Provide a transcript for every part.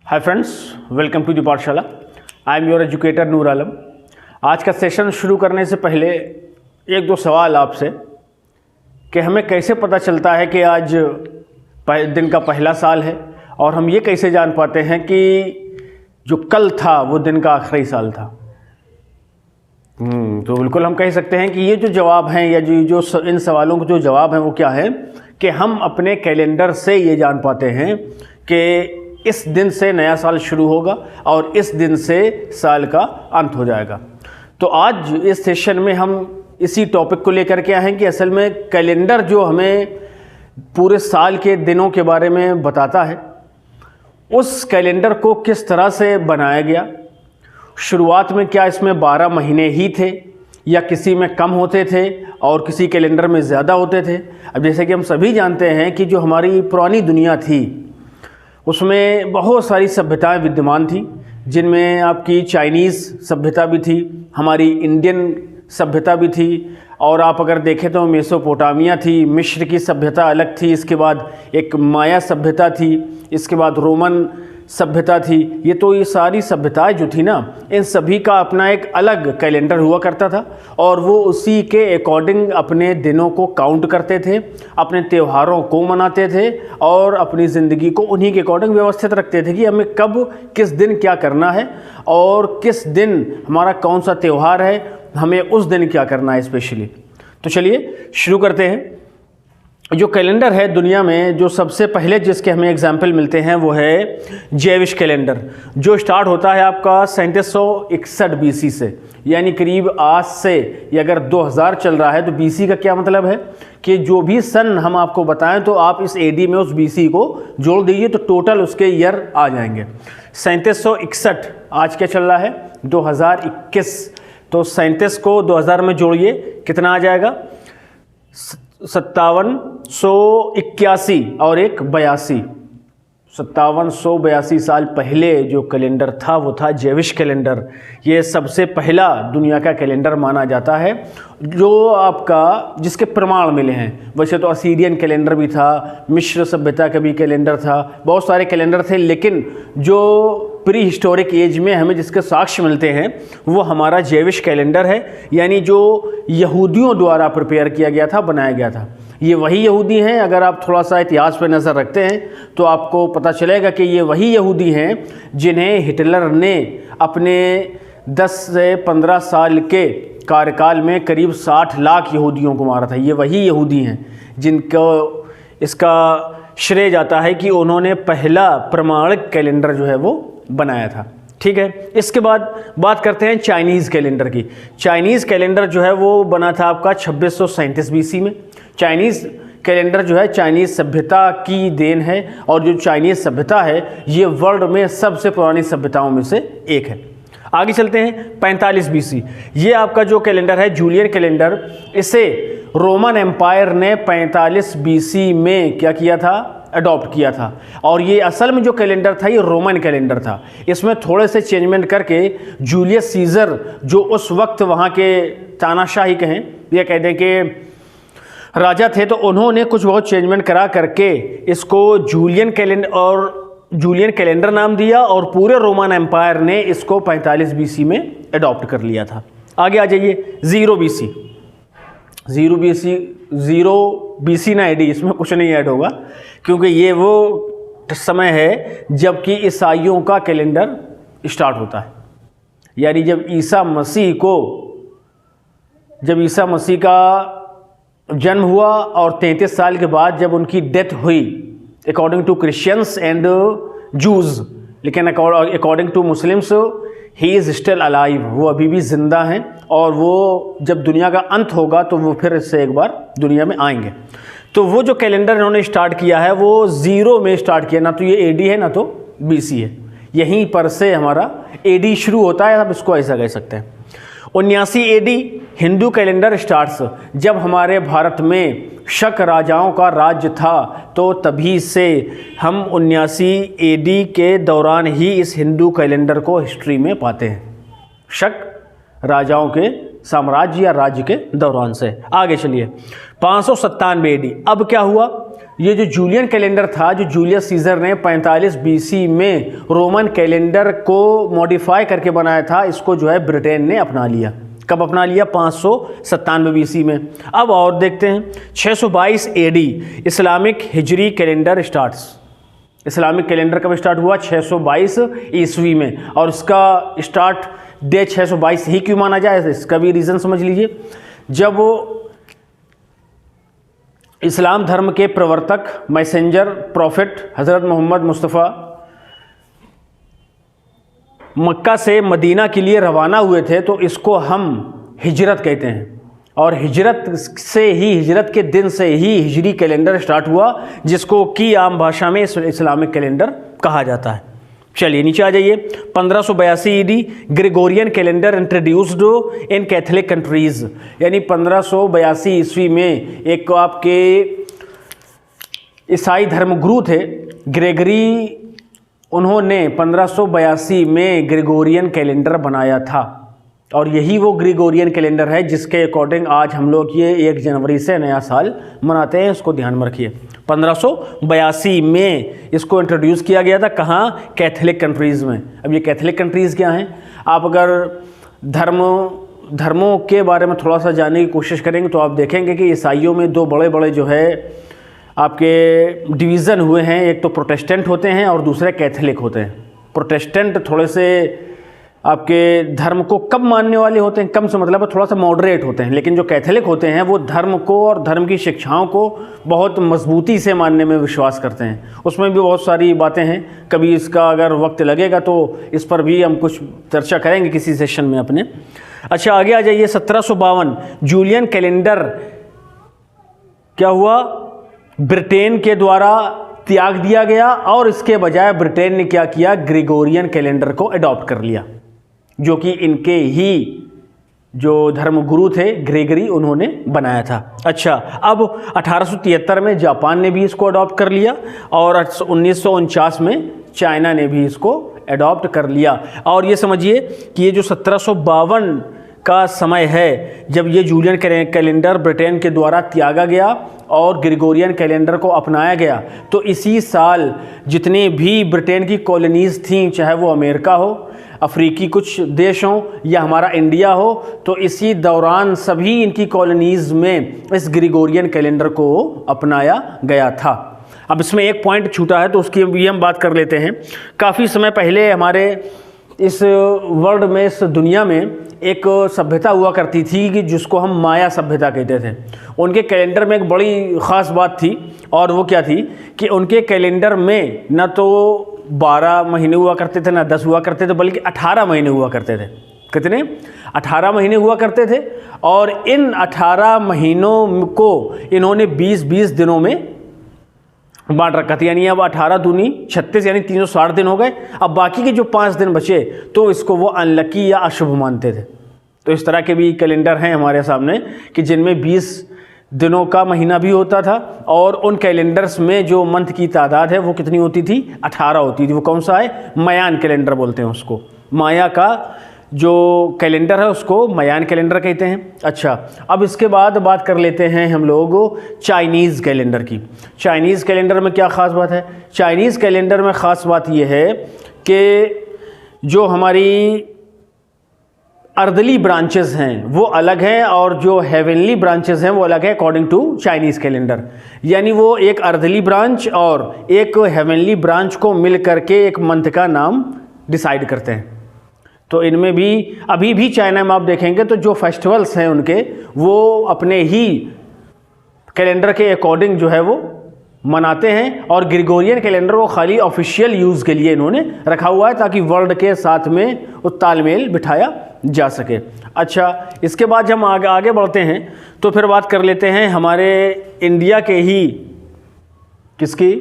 Hi friends, welcome to the Pathshala. I am your educator Noor Alam. आज का session शुरू करने से पहले एक दो सवाल आपसे कि हमें कैसे पता चलता है कि आज दिन का पहला साल है, और हम ये कैसे जान पाते हैं कि जो कल था वो दिन का आखिरी साल था। तो बिल्कुल हम कह सकते हैं कि ये जो जवाब हैं या जो इन सवालों के जो जवाब हैं वो क्या है कि हम अपने कैलेंडर से ये जान पाते हैं कि इस दिन से नया साल शुरू होगा और इस दिन से साल का अंत हो जाएगा। तो आज इस सेशन में हम इसी टॉपिक को लेकर के आए हैं कि असल में कैलेंडर जो हमें पूरे साल के दिनों के बारे में बताता है, उस कैलेंडर को किस तरह से बनाया गया। शुरुआत में क्या इसमें 12 महीने ही थे या किसी में कम होते थे और किसी कैलेंडर में ज़्यादा होते थे। अब जैसे कि हम सभी जानते हैं कि जो हमारी पुरानी दुनिया थी उसमें बहुत सारी सभ्यताएं विद्यमान थी, जिनमें आपकी चाइनीज़ सभ्यता भी थी, हमारी इंडियन सभ्यता भी थी, और आप अगर देखें तो मेसोपोटामिया थी, मिस्र की सभ्यता अलग थी, इसके बाद एक माया सभ्यता थी, इसके बाद रोमन सभ्यता थी। ये सारी सभ्यताएं जो थी ना, इन सभी का अपना एक अलग कैलेंडर हुआ करता था और वो उसी के अकॉर्डिंग अपने दिनों को काउंट करते थे, अपने त्योहारों को मनाते थे और अपनी ज़िंदगी को उन्हीं के अकॉर्डिंग व्यवस्थित रखते थे कि हमें कब किस दिन क्या करना है और किस दिन हमारा कौन सा त्यौहार है, हमें उस दिन क्या करना है स्पेशली। तो चलिए शुरू करते हैं। जो कैलेंडर है दुनिया में, जो सबसे पहले जिसके हमें एग्जाम्पल मिलते हैं वो है जैविश कैलेंडर, जो स्टार्ट होता है आपका 3761 BC से, यानी करीब आज से ये अगर 2000 चल रहा है तो BC का क्या मतलब है कि जो भी सन हम आपको बताएं तो आप इस AD में उस BC को जोड़ दीजिए तो टोटल उसके ईयर आ जाएंगे। 3761 आज क्या चल रहा है 2021, तो 37 को 2000 में जोड़िए, कितना आ जाएगा 5781 और एक 82। 5782 साल पहले जो कैलेंडर था वो था जैविश कैलेंडर। ये सबसे पहला दुनिया का कैलेंडर माना जाता है जो आपका जिसके प्रमाण मिले हैं। वैसे तो असीरियन कैलेंडर भी था, मिस्र सभ्यता का भी कैलेंडर था, बहुत सारे कैलेंडर थे, लेकिन जो प्री हिस्टोरिक एज में हमें जिसके साक्ष्य मिलते हैं वो हमारा जैविश कैलेंडर है, यानी जो यहूदियों द्वारा प्रिपेयर किया गया था, बनाया गया था। ये वही यहूदी हैं, अगर आप थोड़ा सा इतिहास पर नज़र रखते हैं तो आपको पता चलेगा कि ये वही यहूदी हैं जिन्हें हिटलर ने अपने 10 से 15 साल के कार्यकाल में करीब 60 लाख यहूदियों को मारा था। ये वही यहूदी हैं जिनको इसका श्रेय जाता है कि उन्होंने पहला प्रमाणिक कैलेंडर जो है वो बनाया था। ठीक है, इसके बाद बात करते हैं चाइनीज़ कैलेंडर की। चाइनीज़ कैलेंडर जो है वो बना था आपका 2637 BC में। चाइनीज़ कैलेंडर जो है चाइनीज़ सभ्यता की देन है, और जो चाइनीज़ सभ्यता है ये वर्ल्ड में सबसे पुरानी सभ्यताओं में से एक है। आगे चलते हैं 45 BC। ये आपका जो कैलेंडर है जूलियन कैलेंडर, इसे रोमन एम्पायर ने 45 BC में क्या किया था, अडॉप्ट किया था। और ये असल में जो कैलेंडर था ये रोमन कैलेंडर था। इसमें थोड़े से चेंजमेंट करके जूलियस सीजर जो उस वक्त वहाँ के तानाशाही कहें या कह दें कि राजा थे, तो उन्होंने कुछ बहुत चेंजमेंट करा करके इसको जूलियन कैलेंडर नाम दिया, और पूरे रोमन एम्पायर ने इसको 45 BC में अडॉप्ट कर लिया था। आगे आ जाइए 0 BC। 0 BC ना AD, इसमें कुछ नहीं ऐड होगा क्योंकि ये वो समय है जबकि ईसाइयों का कैलेंडर स्टार्ट होता है, यानी जब ईसा मसीह का जन्म हुआ और 33 साल के बाद जब उनकी डेथ हुई according to Christians and Jews, लेकिन according to Muslims he is still alive, वो अभी भी ज़िंदा हैं, और वो जब दुनिया का अंत होगा तो वो फिर इससे एक बार दुनिया में आएंगे। तो वो जो कैलेंडर इन्होंने स्टार्ट किया है वो 0 में स्टार्ट किया, ना तो ये AD है ना तो BC है, यहीं पर से हमारा AD शुरू होता है, आप इसको ऐसा कह सकते हैं। 79 AD हिंदू कैलेंडर स्टार्ट्स। जब हमारे भारत में शक राजाओं का राज्य था तो तभी से हम 79 AD के दौरान ही इस हिंदू कैलेंडर को हिस्ट्री में पाते हैं, शक राजाओं के साम्राज्य या राज्य के दौरान से। आगे चलिए 597 AD। अब क्या हुआ, ये जो जूलियन कैलेंडर था, जो जूलियस सीजर ने 45 BC में रोमन कैलेंडर को मॉडिफाई करके बनाया था, इसको जो है ब्रिटेन ने अपना लिया। कब अपना लिया? 597 BC में। अब और देखते हैं, 622 AD इस्लामिक हिजरी कैलेंडर स्टार्ट्स। इस्लामिक कैलेंडर कब स्टार्ट हुआ? 622 ईस्वी में। और इसका स्टार्ट डे 622 ही क्यों माना जाए, इसका भी रीज़न समझ लीजिए। जब इस्लाम धर्म के प्रवर्तक, मैसेंजर, प्रॉफिट हज़रत मोहम्मद मुस्तफ़ा मक्का से मदीना के लिए रवाना हुए थे, तो इसको हम हिजरत कहते हैं। और हिजरत के दिन से ही हिजरी कैलेंडर स्टार्ट हुआ, जिसको कि आम भाषा में इस्लामिक कैलेंडर कहा जाता है। चलिए नीचे आ जाइए। 1582 AD Gregorian calendar introduced in Catholic countries. यानी 1582 ईस्वी में एक आपके ईसाई धर्मगुरु थे ग्रेगरी, उन्होंने 1582 में ग्रेगोरियन कैलेंडर बनाया था। और यही वो ग्रेगोरियन कैलेंडर है जिसके अकॉर्डिंग आज हम लोग ये 1 जनवरी से नया साल मनाते हैं। इसको ध्यान में रखिए। 1582 में इसको इंट्रोड्यूस किया गया था। कहाँ? कैथोलिक कंट्रीज़ में। अब ये कैथोलिक कंट्रीज़ क्या हैं? आप अगर धर्मों के बारे में थोड़ा सा जानने की कोशिश करेंगे तो आप देखेंगे कि ईसाइयों में 2 बड़े बड़े जो है आपके डिवीज़न हुए हैं। एक तो प्रोटेस्टेंट होते हैं और दूसरे कैथोलिक होते हैं। प्रोटेस्टेंट थोड़े से आपके धर्म को कम मानने वाले होते हैं, कम से मतलब थोड़ा सा मॉडरेट होते हैं। लेकिन जो कैथोलिक होते हैं वो धर्म को और धर्म की शिक्षाओं को बहुत मजबूती से मानने में विश्वास करते हैं। उसमें भी बहुत सारी बातें हैं, कभी इसका अगर वक्त लगेगा तो इस पर भी हम कुछ चर्चा करेंगे किसी सेशन में अपने। अच्छा आगे आ जाइए। 1752 जूलियन कैलेंडर क्या हुआ? ब्रिटेन के द्वारा त्याग दिया गया और इसके बजाय ब्रिटेन ने क्या किया? ग्रेगोरियन कैलेंडर को अडॉप्ट कर लिया, जो कि इनके ही जो धर्मगुरु थे ग्रेगरी, उन्होंने बनाया था। अच्छा, अब 1873 में जापान ने भी इसको अडॉप्ट कर लिया और 1949 में चाइना ने भी इसको अडॉप्ट कर लिया। और ये समझिए कि ये जो 1752 का समय है जब ये जूलियन कैलेंडर ब्रिटेन के द्वारा त्यागा गया और ग्रेगोरियन कैलेंडर को अपनाया गया, तो इसी साल जितने भी ब्रिटेन की कॉलोनीज़ थीं, चाहे वो अमेरिका हो, अफ्रीकी कुछ देश हों या हमारा इंडिया हो, तो इसी दौरान सभी इनकी कॉलोनीज़ में इस ग्रेगोरियन कैलेंडर को अपनाया गया था। अब इसमें एक पॉइंट छूटा है तो उसकी भी हम बात कर लेते हैं। काफ़ी समय पहले हमारे इस वर्ल्ड में, इस दुनिया में एक सभ्यता हुआ करती थी कि जिसको हम माया सभ्यता कहते थे। उनके कैलेंडर में एक बड़ी ख़ास बात थी, और वो क्या थी कि उनके कैलेंडर में न तो 12 महीने हुआ करते थे, ना 10 हुआ करते थे, बल्कि 18 महीने हुआ करते थे। कितने? 18 महीने हुआ करते थे। और इन 18 महीनों को इन्होंने 20-20 दिनों में बांट रखा था। यानी अब 18 दूनी 36 यानी 360 दिन हो गए। अब बाकी के जो 5 दिन बचे तो इसको वो अनलकी या अशुभ मानते थे। तो इस तरह के भी कैलेंडर हैं हमारे सामने कि जिनमें 20 दिनों का महीना भी होता था, और उन कैलेंडर्स में जो मंथ की तादाद है वो कितनी होती थी? 18 होती थी। वो कौन सा है? मायान कैलेंडर बोलते हैं उसको। माया का जो कैलेंडर है उसको मायान कैलेंडर कहते हैं। अच्छा, अब इसके बाद बात कर लेते हैं हम लोग चाइनीज़ कैलेंडर की। चाइनीज़ कैलेंडर में क्या ख़ास बात है? चाइनीज़ कैलेंडर में ख़ास बात यह है कि जो हमारी अर्दली ब्रांचेस हैं वो अलग हैं और जो हेवनली ब्रांचेस हैं वो अलग है अकॉर्डिंग टू चाइनीज़ कैलेंडर। यानी वो एक अर्दली ब्रांच और एक हेवनली ब्रांच को मिल करके एक मंथ का नाम डिसाइड करते हैं। तो इनमें भी अभी भी चाइना में आप देखेंगे तो जो फेस्टिवल्स हैं उनके, वो अपने ही कैलेंडर के अकॉर्डिंग जो है वो मनाते हैं। और ग्रेगोरियन कैलेंडर को खाली ऑफिशियल यूज़ के लिए इन्होंने रखा हुआ है ताकि वर्ल्ड के साथ में वो तालमेल बिठाया जा सके। अच्छा, इसके बाद जब हम आगे बढ़ते हैं तो फिर बात कर लेते हैं हमारे इंडिया के ही किसकी?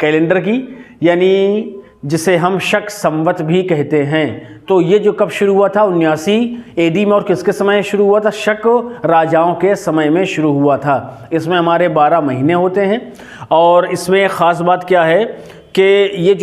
कैलेंडर की, यानी जिसे हम शक संवत भी कहते हैं। तो ये जो कब शुरू हुआ था? 79 AD में। और किसके समय शुरू हुआ था? शक राजाओं के समय में शुरू हुआ था। इसमें हमारे 12 महीने होते हैं। और इसमें ख़ास बात क्या है कि ये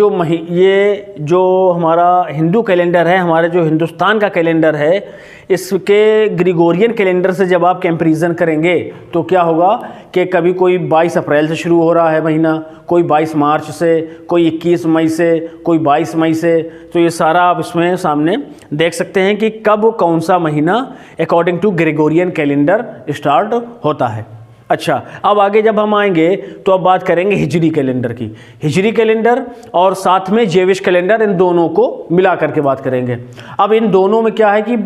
जो हमारा हिंदू कैलेंडर है, हमारे जो हिंदुस्तान का कैलेंडर है, इसके ग्रिगोरियन कैलेंडर से जब आप कंपैरिजन करेंगे तो क्या होगा कि कभी कोई 22 अप्रैल से शुरू हो रहा है महीना, कोई 22 मार्च से, कोई 21 मई से, कोई 22 मई से। तो ये सारा आप इसमें सामने देख सकते हैं कि कब कौन सा महीना according to Gregorian calendar start होता है। अच्छा, अब आगे जब हम आएंगे तो अब बात करेंगे हिजरी कैलेंडर की। हिजरी कैलेंडर और साथ में जेविश कैलेंडर, इन दोनों को मिला करके बात करेंगे। अब इन दोनों में क्या है कि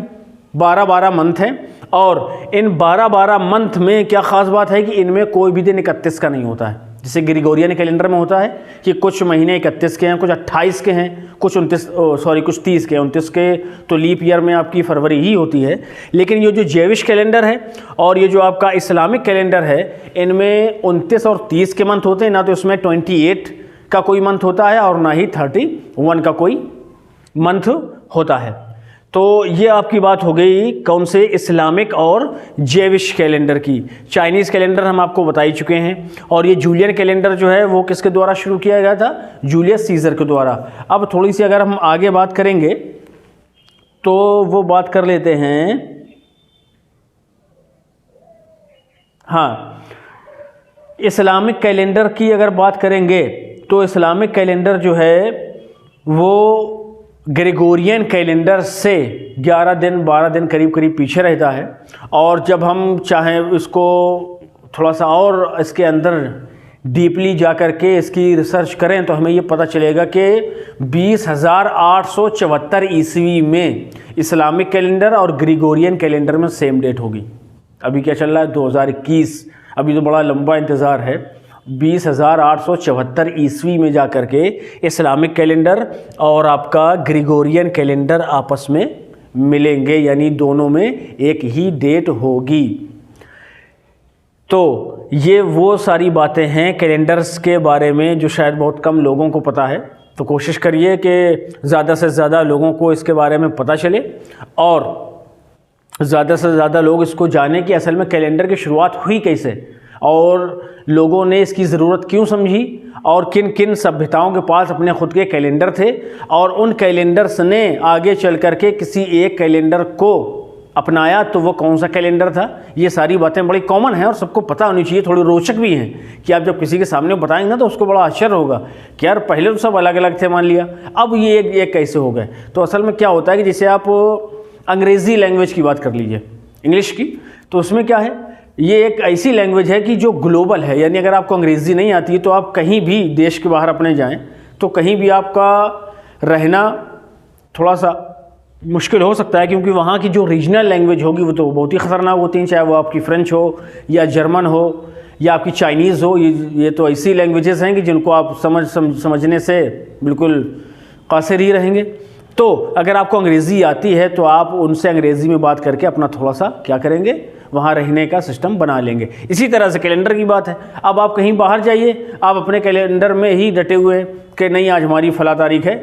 12-12 मंथ हैं, और इन 12-12 मंथ में क्या ख़ास बात है कि इनमें कोई भी दिन 31 का नहीं होता है। जैसे ग्रिगोरियन कैलेंडर में होता है कि कुछ महीने 31 के हैं, कुछ 28 के हैं, कुछ 30 के हैं। 29 के तो लीप ईयर में आपकी फरवरी ही होती है। लेकिन ये जो जेविश कैलेंडर है और ये जो आपका इस्लामिक कैलेंडर है, इनमें 29 और 30 के मंथ होते हैं। ना तो इसमें 28 का कोई मंथ होता है और ना ही 31 का कोई मंथ होता है। तो ये आपकी बात हो गई कौन से, इस्लामिक और जेविश कैलेंडर की। चाइनीज़ कैलेंडर हम आपको बता ही चुके हैं, और ये जूलियन कैलेंडर जो है वो किसके द्वारा शुरू किया गया था, जूलियस सीजर के द्वारा। अब थोड़ी सी अगर हम आगे बात करेंगे तो वो बात कर लेते हैं। हाँ, इस्लामिक कैलेंडर की अगर बात करेंगे तो इस्लामिक कैलेंडर जो है वो ग्रेगोरियन कैलेंडर से 11 दिन 12 दिन करीब करीब पीछे रहता है। और जब हम चाहें इसको थोड़ा सा और इसके अंदर डीपली जा कर के इसकी रिसर्च करें तो हमें ये पता चलेगा कि 20,874 ईस्वी में इस्लामिक कैलेंडर और ग्रेगोरियन कैलेंडर में सेम डेट होगी। अभी क्या चल रहा है, 2021, अभी तो बड़ा लंबा इंतज़ार है। 20,874 ईस्वी में जा कर के इस्लामिक कैलेंडर और आपका ग्रिगोरियन कैलेंडर आपस में मिलेंगे, यानी दोनों में एक ही डेट होगी। तो ये वो सारी बातें हैं कैलेंडर्स के बारे में जो शायद बहुत कम लोगों को पता है। तो कोशिश करिए कि ज़्यादा से ज़्यादा लोगों को इसके बारे में पता चले और ज़्यादा से ज़्यादा लोग इसको जाने कि असल में कैलेंडर की शुरुआत हुई कैसे, और लोगों ने इसकी ज़रूरत क्यों समझी, और किन किन सभ्यताओं के पास अपने खुद के कैलेंडर थे, और उन कैलेंडर्स ने आगे चल कर के किसी एक कैलेंडर को अपनाया तो वो कौन सा कैलेंडर था। ये सारी बातें बड़ी कॉमन हैं और सबको पता होनी चाहिए, थोड़ी रोचक भी हैं कि आप जब किसी के सामने बताएंगे ना तो उसको बड़ा आश्चर्य होगा कि यार पहले तो सब अलग अलग थे मान लिया, अब ये कैसे हो गए। तो असल में क्या होता है कि जैसे आप अंग्रेज़ी लैंग्वेज की बात कर लीजिए, इंग्लिश की, तो उसमें क्या है, ये एक ऐसी लैंग्वेज है कि जो ग्लोबल है। यानी अगर आपको अंग्रेज़ी नहीं आती है तो आप कहीं भी देश के बाहर अपने जाएं तो कहीं भी आपका रहना थोड़ा सा मुश्किल हो सकता है, क्योंकि वहाँ की जो रीजनल लैंग्वेज होगी वो तो बहुत ही ख़तरनाक होती हैं, चाहे वो आपकी फ़्रेंच हो या जर्मन हो या आपकी चाइनीज़ हो। ये तो ऐसी लैंग्वेजेस हैं कि जिनको आप समझने से बिल्कुल कासिर ही रहेंगे। तो अगर आपको अंग्रेज़ी आती है तो आप उनसे अंग्रेज़ी में बात करके अपना थोड़ा सा क्या करेंगे, वहाँ रहने का सिस्टम बना लेंगे। इसी तरह से कैलेंडर की बात है। अब आप कहीं बाहर जाइए, आप अपने कैलेंडर में ही डटे हुए हैं कि नहीं आज हमारी फला तारीख है,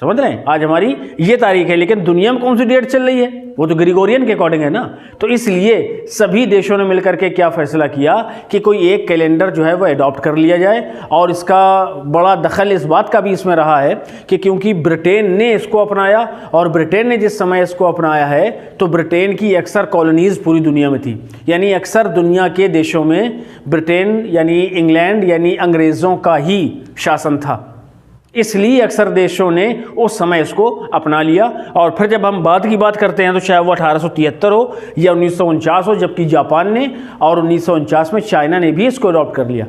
समझ रहे हैं, आज हमारी ये तारीख है, लेकिन दुनिया में कौन सी डेट चल रही है वो तो ग्रिगोरियन के अकॉर्डिंग है ना। तो इसलिए सभी देशों ने मिलकर के क्या फ़ैसला किया कि कोई एक कैलेंडर जो है वो अडॉप्ट कर लिया जाए। और इसका बड़ा दखल इस बात का भी इसमें रहा है कि क्योंकि ब्रिटेन ने इसको अपनाया, और ब्रिटेन ने जिस समय इसको अपनाया है तो ब्रिटेन की अक्सर कॉलोनीज़ पूरी दुनिया में थी, यानी अक्सर दुनिया के देशों में ब्रिटेन यानी इंग्लैंड यानी अंग्रेज़ों का ही शासन था। इसलिए अक्सर देशों ने उस समय इसको अपना लिया। और फिर जब हम बाद की बात करते हैं तो चाहे वो 1873 हो या 1949 हो, जबकि जापान ने और 1949 में चाइना ने भी इसको अडॉप्ट कर लिया।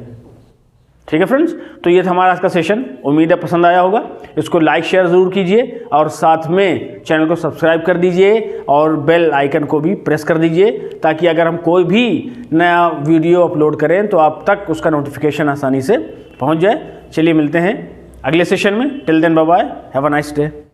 ठीक है फ्रेंड्स, तो ये था हमारा आज का सेशन। उम्मीद है पसंद आया होगा। इसको लाइक शेयर ज़रूर कीजिए और साथ में चैनल को सब्सक्राइब कर दीजिए और बेल आइकन को भी प्रेस कर दीजिए, ताकि अगर हम कोई भी नया वीडियो अपलोड करें तो आप तक उसका नोटिफिकेशन आसानी से पहुँच जाए। चलिए मिलते हैं अगले सेशन में। Till then bye bye, have a nice day.